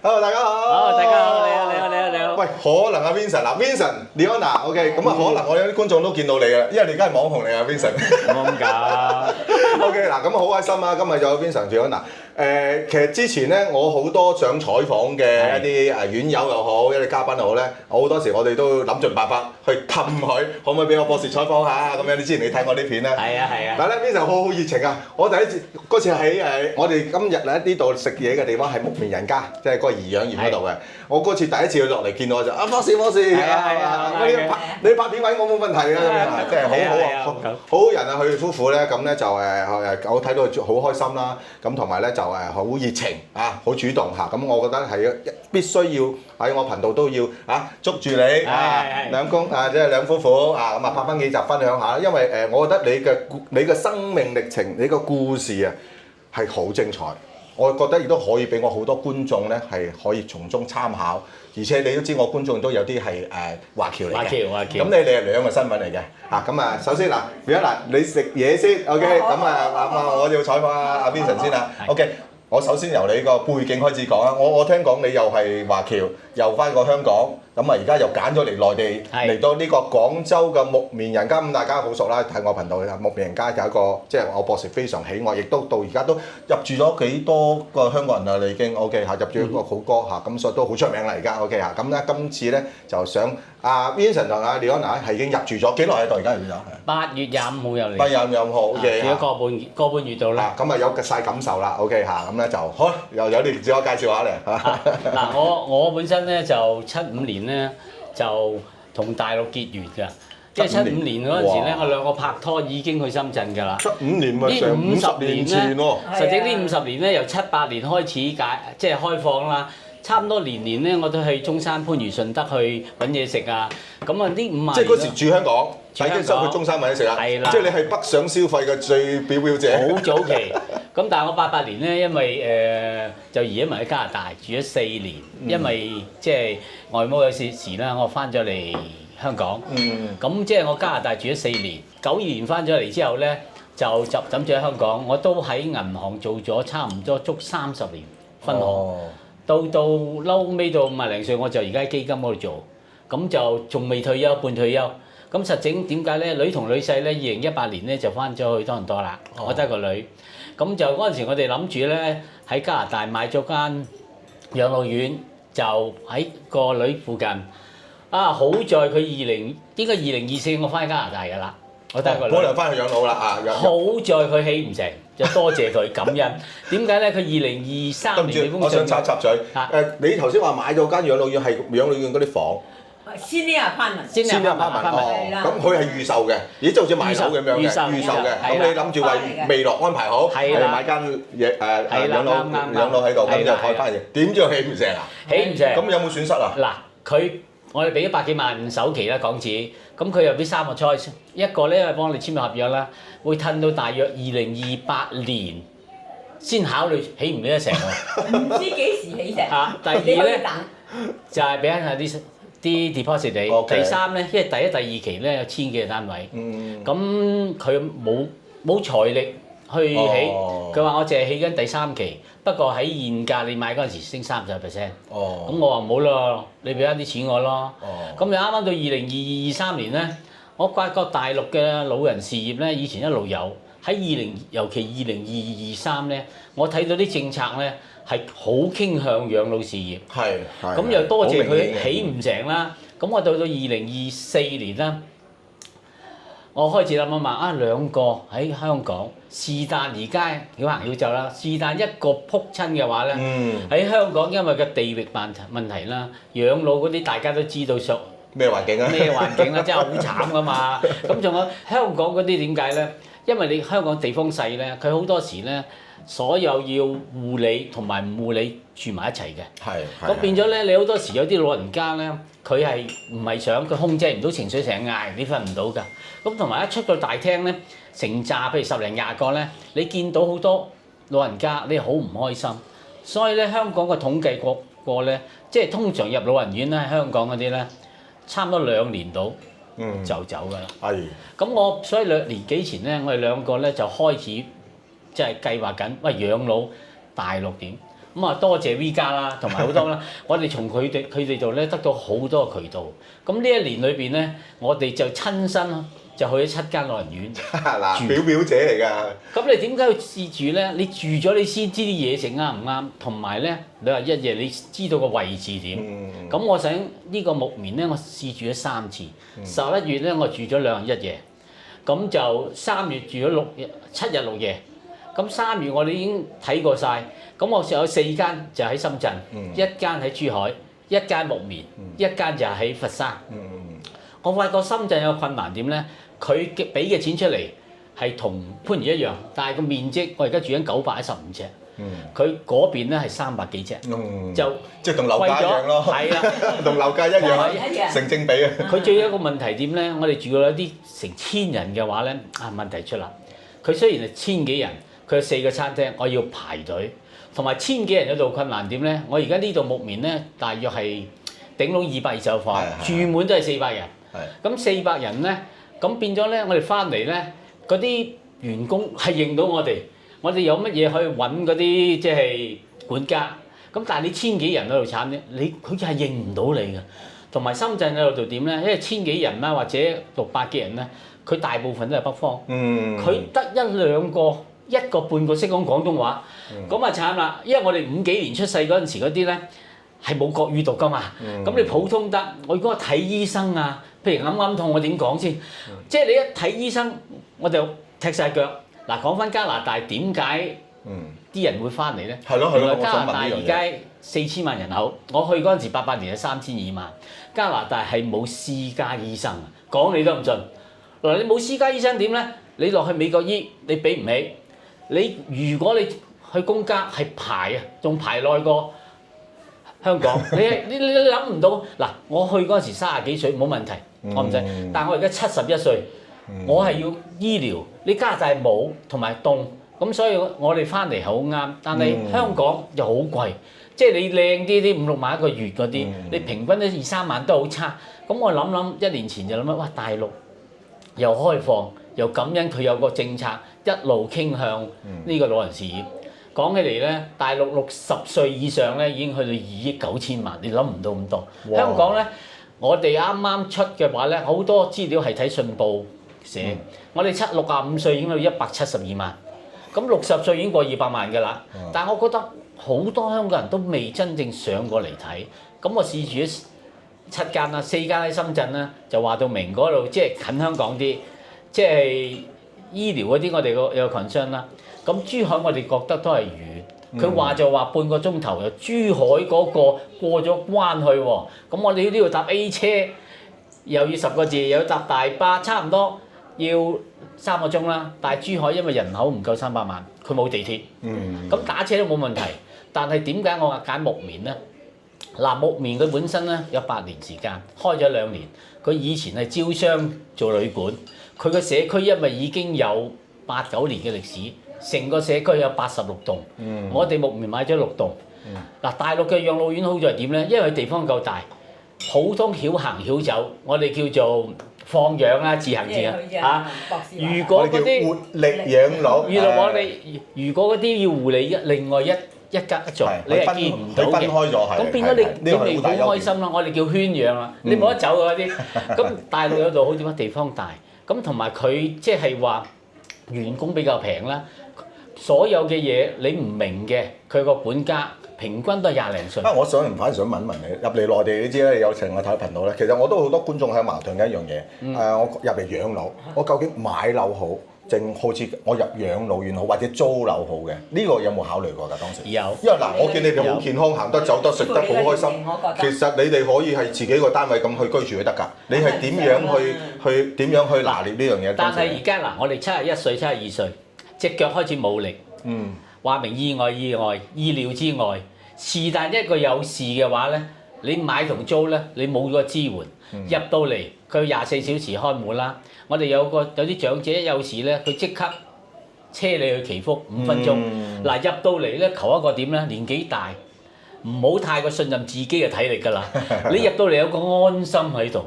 Hello， 大家好。好，大家好，你好。喂，可能啊 Vincent 嗱，Vincent、Leona，OK， 咁啊可能我有啲觀眾都見到你嘅，因為你而家係網紅嚟啊 Vincent。冇咁搞。OK， 嗱咁好開心啊！今日有 Vincent、Leona。其實之前咧，我好多想採訪嘅一啲院友又好，一啲嘉賓又好咧，好多時我哋都諗盡辦法去氹佢，可唔可以俾我博士採訪下咁樣？你之前你睇我啲片咧？係啊。但係咧 Vincent 好熱情啊！我第一次嗰次喺我哋今日喺呢度食嘢嘅地方係木棉人家，即係嗰個頤養園嗰度嘅。我嗰次第一次去落嚟見到我就博士，你拍片位我冇問題啊咁樣，即係好好人啊！佢夫婦咧咁咧就我睇到佢好開心啦，咁同埋咧就好熱情啊，好主動嚇，咁我覺得係必須要喺我頻道都要捉住你兩公即係兩夫婦咁拍翻幾集分享下，因為我覺得你嘅生命歷程，你個故事啊係好精彩。我覺得亦都可以俾我好多觀眾咧係可以從中參考，而且你都知我觀眾都有啲係華僑嚟嘅，咁你係兩個身份嚟嘅咁啊，首先你食嘢先 ，OK， 咁我要採訪阿 Vincent 先啦 ，OK， 我首先由你個背景開始講啊，我聽講你又係華僑，又翻過香港，咁啊而家又揀咗嚟內地嚟到呢個廣州嘅木棉人家，咁大家好熟啦，睇我頻道嘅木棉人家有一個即係我博士非常喜愛，亦都到而家都入住咗幾多個香港人啦，你已經 OK 入住一個好歌咁所以都好出名啦而家 OK 咁咧今次咧就想阿 Vincent 同阿 Leona 係已經入住咗幾耐喺度而家入咗？8月25號入嚟。8月25號，OK， 住咗個半月度啦。咁啊有曬感受啦 OK 咁咧就好，又有啲自我介紹下嚟嗱，我本身咧就75年咧就同大陸結緣㗎，因為75年嗰陣時咧，我兩個拍拖已經去深圳㗎啦。75年咪成50年前喎。實際呢50年咧，由78年開始即係開放啦。差唔多年咧，我都去中山、番禺、順德去揾嘢食啊。咁啊，呢50年即係嗰時住香港，已經收去中山揾嘢食啦。係啦。即係你係北上消費嘅最表者。好早期。咁但係我88年咧，因為就移咗埋去加拿大住咗4年，因為即係外母有事啦，我翻咗嚟香港。咁即係我加拿大住咗4年，92年翻咗嚟之後咧，就諗住喺香港，我都喺銀行做咗差唔多足30年分行。到嬲尾到50零歲，我就而家喺基金嗰度做，咁就仲未退休，半退休。咁實整點解咧？女同女婿咧，2018年咧就翻咗去多倫多啦。我得個女，咁就嗰陣時我哋諗住咧喺加拿大買咗間養老院，就喺個女附近。好在佢應該2024我翻去加拿大㗎啦。我得個女。可能翻去養老啦好在佢起唔成。就多謝佢感恩。點解咧？佢2023年我想插嘴。你頭先話買咗間養老院係養老院嗰啲房。Senior apartment。咁佢係預售嘅，咦？即係好似買樓咁樣嘅，預售嘅。咁你諗住為未來安排好，係買間養老喺度，咁就開翻嚟。點知起唔成啊？起唔成。咁有冇損失啊？嗱，我哋俾咗百幾萬首期啦港紙，咁佢又俾3個 choice，一個咧係幫你簽咗合約啦，會褪到大約2028年先考慮起唔起得成喎。唔知幾時起成。第二咧就係俾下啲 deposit 你。第三咧，因為第一、第二期咧有1000幾個單位，咁佢冇財力去起，佢話我淨係起緊第3期，不過喺現價你買嗰陣時升30%。咁我話唔好咯，你俾翻啲錢我咯。咁又啱啱到2023年咧，我發覺大陸嘅老人事業咧，以前一路有尤其2023咧，我睇到啲政策咧係好傾向養老事業。咁又多謝佢起唔成啦。咁我到2024年啦。我開始諗兩個喺香港，是但而家曉行曉走啦，是但一個撲親嘅話咧，喺香港因為個地域問題啦，養老嗰啲大家都知道咩環境啊？咩環境啦，真係好慘噶嘛！咁仲有香港嗰啲點解咧？因為你香港地方細咧，佢好多時咧，所有要護理同埋唔護理住埋一齊嘅。咁變咗咧，你好多時有啲老人家咧，佢係唔係想佢控制唔到情緒，成日嗌，你瞓唔到㗎。咁同埋一出到大廳咧，成扎譬如10零20個咧，你見到好多老人家，你好唔開心。所以咧，香港個統計過咧，即係通常入老人院咧，香港嗰啲咧，差唔多2年到就走㗎啦。咁所以2年幾前咧，我哋兩個咧就開始即係計劃緊，喂養老大陸點？咁啊多謝 V 家啦，同埋好多啦，我哋從佢哋度咧得到好多渠道。咁呢一年裏邊咧，我哋就親身就去咗7間老人院嗱，表姐嚟㗎。咁你點解要試住咧？你住咗你先知啲嘢食啱唔啱，同埋咧你話一夜你知道個位置點。咁我想呢個木棉咧，我試住咗3次。11月咧，我住咗2日1夜。咁就3月住咗7日6夜。咁3月我哋已經睇過晒。咁我有4間就喺深圳，一間喺珠海，一間木棉，一間就喺佛山。我發覺深圳有個困難點咧，佢俾嘅錢出嚟係同番禺一樣，但係個面積我而家住緊915尺，佢嗰邊咧係300幾尺，就即係同樓價一樣咯，係啦，同樓價一樣，成正比啊！佢最有一個問題點咧？我哋住過有啲成1000人嘅話咧，問題出啦。佢雖然係1000幾人，佢有4個餐廳，我要排隊，同埋1000幾人有度困難點咧？我而家呢度木棉咧，大約係頂籠220個房，住滿都係400人。咁400人咧，咁變咗咧，我哋翻嚟咧，嗰啲員工係認到我哋有乜嘢可以揾嗰啲即係管家。咁但係你1000幾人喺度慘咧，佢就係認唔到你嘅。同埋深圳喺度點咧？因為1000幾人啦，或者600幾人咧，佢大部分都係北方，佢得1-2個、1個半個識講廣東話，咁啊慘啦！因為我哋50幾年出世嗰陣時嗰啲咧係冇國語讀噶嘛，咁你普通得，我如果睇醫生啊，譬如啱痛，我點講先？即係你一睇醫生，我就踢晒腳。嗱，講翻加拿大點解啲人會翻嚟咧？原來加拿大而家4000萬人口，我去嗰陣時88年係32萬。加拿大係冇私家醫生，講你都唔信。嗱，你冇私家醫生點咧？你落去美國醫，你俾唔起。如果你去公家係排啊，仲排耐過香港。你諗唔到嗱，我去嗰陣時30幾歲冇問題，我唔使。但我而家71歲，我係要醫療。你加拿大冇同埋凍，咁所以我哋翻嚟好啱。但係香港又好貴，即係你靚啲5-6萬一個月嗰啲，你平均都2-3萬都好差。咁我諗1年前就諗哇，大陸又開放又感恩佢有個政策一路傾向呢個老人事業。講起嚟咧，大陸60歲以上咧已經去到2億9千萬，你諗唔到咁多。香港咧，我哋啱啱出嘅話咧，好多資料係睇信報寫，我哋65歲已經去到172萬，咁60歲已經過200萬㗎啦。但係我覺得好多香港人都未真正上過嚟睇，咁我試住咗7間啦，4間喺深圳啦，就話到明嗰度即係近香港啲，即係醫療嗰啲我哋有 concern 啦。咁珠海我哋覺得都係遠，佢話就話半個鐘頭由珠海嗰個過咗關去喎，咁我哋呢度搭 A 車又要10個字，又要搭大巴，差唔多要3個鐘啦。但係珠海因為人口唔夠300萬，佢冇地鐵，咁打車都冇問題。但係點解我話揀木棉咧？嗱，木棉佢本身咧有8年時間，開咗2年。佢以前係招商做旅館，佢個社區因為已經有8-9年嘅歷史。成個社區有86棟，我哋木棉買咗6棟。嗱，大陸嘅養老院好在點咧？因為佢地方夠大，普通曉行曉走，我哋叫做放養啦，自行啊。如果嗰啲活力養老，如果嗰啲要護理另外一間一座，你係見唔到嘅。分開咗係。咁變咗你咪好開心啦！我哋叫圈養啦，你冇得走嗰啲。咁大陸有度好點啊？地方大，咁同埋佢即係話員工比較平啦。所有嘅嘢你唔明嘅，佢個管家平均都係20零歲。我反而想問你，入嚟內地你知啦，有成日睇頻道咧。其實我都好多觀眾係矛盾嘅一樣嘢。我入嚟養老，我究竟買樓好，定好似我入養老院好，或者租樓好嘅？呢個有冇考慮過㗎？當時有。因為嗱，我見你哋好健康，行得走得食得好開心。其實你哋可以係自己個單位咁去居住都得㗎。你係點樣去拿捏呢樣嘢？但係而家嗱，我哋71歲、72歲。隻腳開始冇力，話明意料之外，是但一個有事嘅話咧，你買同租咧，你冇個支援，入到嚟佢24小時看門啦。我哋有啲長者一有事咧，佢即刻車你去祈福5分鐘。嗱，入到嚟咧，求一個點咧，年紀大，唔好太過信任自己嘅體力㗎啦。你入到嚟有個安心喺度，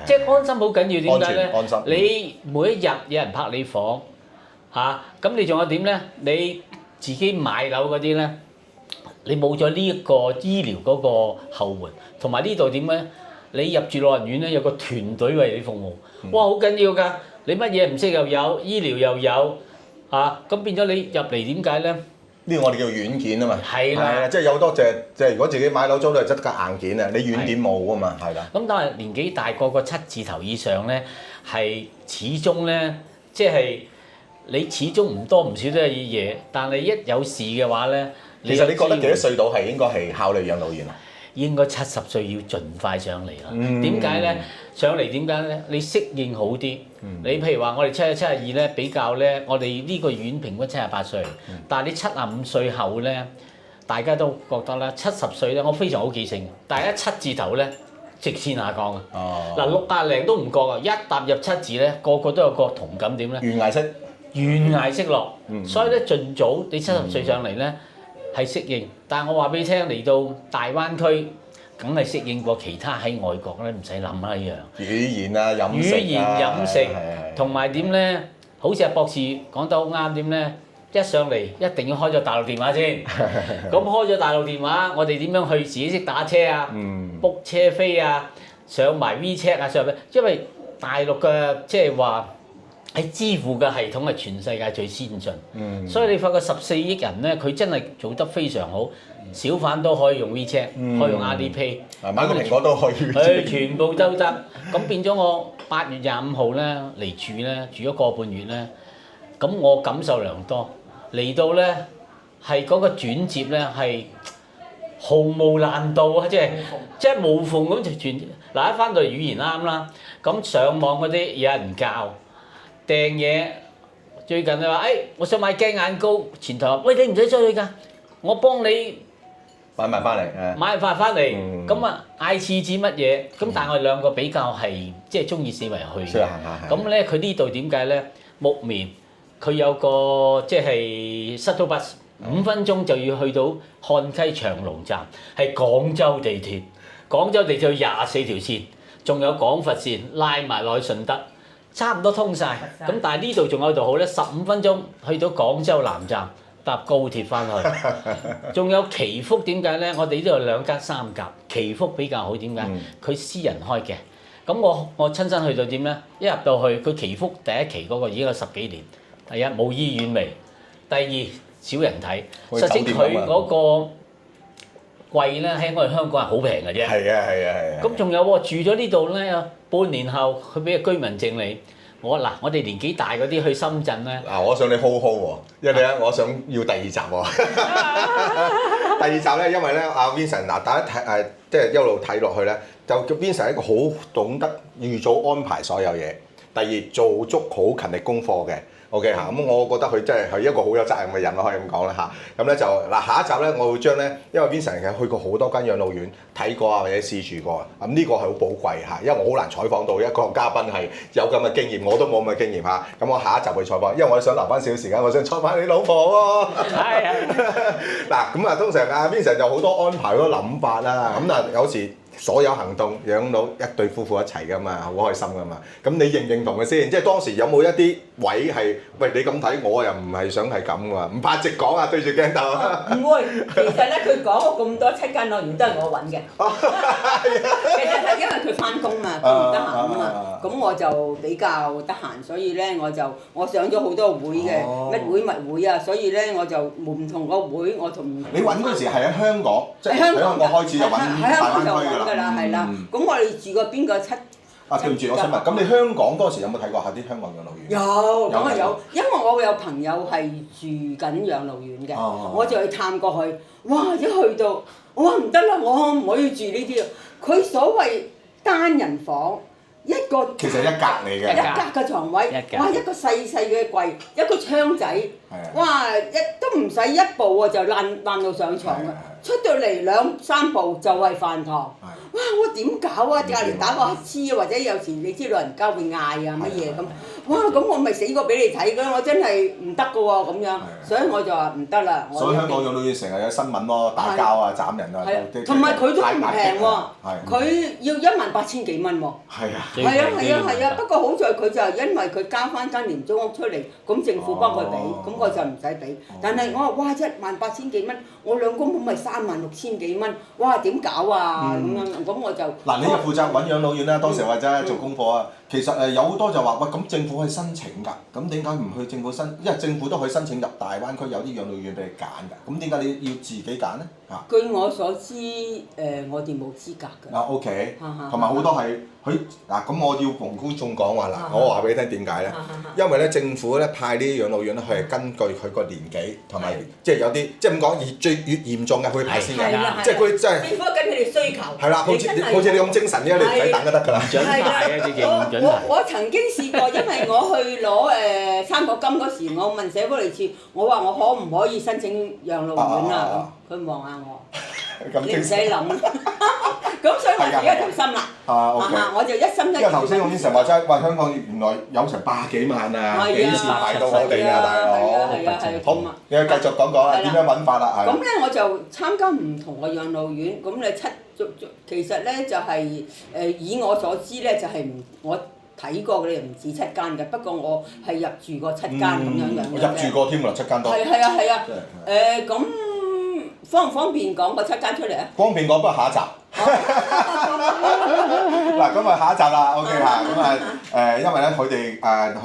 即係安心好緊要。點解咧？安心。你每一日有人拍你房。咁你仲有點咧？你自己買樓嗰啲咧，你冇咗呢一個醫療嗰個後援，同埋呢度點咧？你入住老人院咧，有個團隊為你服務，哇，好緊要㗎！你乜嘢唔識又有，醫療又有，咁變咗你入嚟點解咧？呢個我哋叫軟件啊嘛，係啦，即係有好多隻，即係如果自己買樓租都係質架硬件啊，你軟件冇啊嘛，係啦。咁但係年紀大過個7字頭以上咧，係始終咧，即係你始終唔多唔少都有嘢，但係一有事嘅話咧，其實你覺得幾多歲到係應該係考慮養老院啊？應該70歲要盡快上嚟啦。點解咧？上嚟點解咧？你適應好啲。你譬如話我哋72咧比較咧，我哋呢個院平均78歲，但係你75歲後咧，大家都覺得啦，70歲咧，我非常好記性，但係一7字頭咧，直線下降啊。嗱，60零都唔覺啊，一踏入7字咧，個個都有個同感點咧。懸崖式。懸崖式落，所以咧盡早你70歲上嚟咧。係適應，但係我話俾你聽，嚟到大灣區，梗係適應過其他喺外國咧，唔使諗啦一樣。語言啊，飲食，同埋點咧？好似阿博士講得好啱點咧？一上嚟一定要開咗大陸電話先。咁開咗大陸電話，我哋點樣去自己識打車啊？book 車飛啊，上埋 WeChat 啊，上咩？因為大陸嘅即係話。喺支付嘅系統係全世界最先進，所以你發覺14億人咧，佢真係做得非常好。小販都可以用 WeChat，可以用 Alipay，買個蘋果都可以。全部都得。咁變咗我8月25號咧嚟住咧，住咗個半月咧，咁我感受良多。嚟到咧係嗰個轉接咧係毫無難度啊！即係無縫咁就轉。嗱，一翻到嚟語言啱啦，咁上網嗰啲有人教。訂嘢最近你話，我想買鏡眼膏，前台話，喂，你唔使出去㗎，我幫你買埋翻嚟，買翻嚟，咁啊嗌廁紙乜嘢？咁但係我哋兩個比較係即係中意四圍去嘅，咁咧佢呢度點解咧？木棉佢有個即係 shuttle bus， 5分鐘就要去到漢溪長隆站，係廣州地鐵，廣州地鐵有24條線，仲有廣佛線拉埋落去順德。差唔多通晒，咁但係呢度仲有度好咧，15分鐘去到廣州南站搭高鐵翻去，仲有祈福點解咧？我哋呢度有2間3甲，祈福比較好點解？佢私人開嘅，咁我親身去到點咧？一入到去，佢祈福第一期嗰個已經有10幾年，第一冇醫院味，第二少人睇，實際佢嗰個貴咧喺我哋香港係好平嘅啫。係啊。咁仲有喎，住咗呢度咧，半年後佢俾個居民證你。我哋年紀大嗰啲去深圳咧。我想你 hold 喎，因為咧，我想要第2集喎。第2集咧，因為咧，阿 Vincent 大家睇即係一路睇落去咧，就叫 Vincent 係一個好懂得預早安排所有嘢。第二，做足好勤力功課嘅。OK 嚇，咁我覺得佢真係一個好有責任嘅人咯，可以咁講啦嚇。咁咧就下一集咧，我會將咧，因為 Vincent 其實去過好多間養老院睇過啊，或者試住過啊。咁呢個係好寶貴嚇，因為我好難採訪到一個嘉賓係有咁嘅經驗，我都冇咁嘅經驗嚇。咁我下一集會採訪，因為我想留翻少少時間，我想採訪你老婆喎。嗱，咁通常阿 Vincent 就好多安排，好多諗法啦。咁有時。所有行動養老一對夫婦一齊噶嘛，好開心噶嘛。咁你認唔認同嘅先？即係當時有冇一啲位係，喂你咁睇，我又唔係想係咁㗎，唔怕直講啊，對住鏡頭。唔會，其實咧佢講咗咁多7間樂園都係我揾嘅。其實係因為佢翻工嘛，佢唔得閒啊嘛。咁我就比較得閒，所以咧我上咗好多會嘅，乜會物會啊，所以咧我就唔同個會，我同你揾嗰時係喺香港，即係喺香港開始就揾大灣區㗎啦。係啦，咁我哋住過邊個7？對唔住，我想問，咁你香港嗰時有冇睇過下啲香港養老院？有，咁啊有，因為我有朋友係住緊養老院嘅，我就去探過去。哇！一去到，我話唔得啦，我唔可以住呢啲啊。佢所謂單人房，一個其實一格嚟嘅，一格嘅床位，哇！一個細細嘅櫃，一個窗仔，哇！都唔使一步就爛到上床啦。出到嚟2、3步就係飯堂。哇！我點搞啊？隔離打個乞嗤啊，或者有時你知老人家會嗌啊乜嘢咁。哇！咁我咪死過俾你睇㗎，我真係唔得㗎喎咁樣，所以我就話唔得啦。所以香港養老院成日有新聞咯，打交啊、斬人啊，同埋佢都唔平喎，佢要18,000幾蚊喎。係啊，不過好在佢就係因為佢交翻間廉租屋出嚟，咁政府幫佢俾，咁我就唔使俾。但係我話哇，18,000幾蚊，我2公婆咪嘥36,000幾蚊，哇點搞啊咁樣，咁我就嗱，你又負責揾養老院啦，當時或者做功課啊。其實有好多就話喂，咁政府可以申請㗎，咁點解唔去政府申？因為政府都可以申請入大灣區有啲養老院俾你揀㗎，咁點解你要自己揀呢？嚇？據我所知，我哋冇資格㗎。OK，同埋好多係佢嗱，咁我要同觀眾講話嗱，我話俾你聽點解咧？因為咧政府咧派呢啲養老院咧，佢係根據佢個年紀同埋即係有啲即係咁講，越嚴重嘅佢派先嘅，即係佢即係政府跟佢哋需求。係啦，好似你咁精神嘅，你唔使等就得㗎啦。準牌啊，直情唔準牌。我曾經試過，因為我去攞生果金嗰時，我問社福利處，我話我可唔可以申請養老院啊？佢望下我，你唔使諗。咁所以我自己一條心啦。我就一心一意。因為頭先我啲成話齋，喂香港原來有成百幾萬啊，幾時排到我哋啊，大佬？好，你繼續講講啦，點樣揾法啦？咁咧我就參加唔同嘅養老院，咁你其實咧就係以我所知咧就係我睇過嘅唔止7間嘅，不過我係入住過7間咁樣樣嘅。入住過添喎，7間多。係啊。咁方唔方便講個7間出嚟啊？方便講，不過下一集。嗱，咁啊下一集啦，OK 嚇，咁啊因為咧佢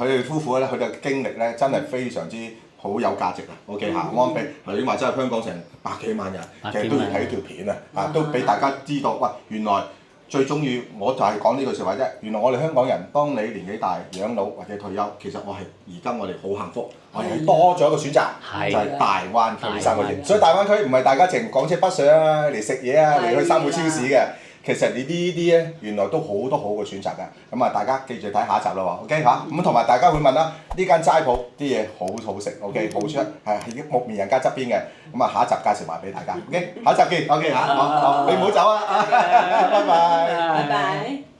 哋夫婦咧，佢哋嘅經歷咧真係非常之好有價值啊，OK 嚇，安俾頭先話真係香港成百幾萬人，其實都要睇呢條片啊，都俾大家知道，喂原來最中意我就係講呢句説話啫，原來我哋香港人，當你年紀大養老或者退休，其實我係而家我哋好幸福，我哋係多咗一個選擇，就係大灣區呢3個字。所以大灣區唔係大家淨港車北上啊，嚟食嘢啊，嚟去三會超市嘅。其實你呢啲咧，原來都好多好嘅選擇㗎。咁啊，大家記住睇下一集啦喎，OK 嚇。咁同埋大家會問啦，呢間齋鋪啲嘢好好食，OK 好出係喺木棉人家側邊嘅。咁啊，下一集介紹埋俾大家，OK 下一集見，OK 嚇，好，你唔好走啊，拜拜。拜拜。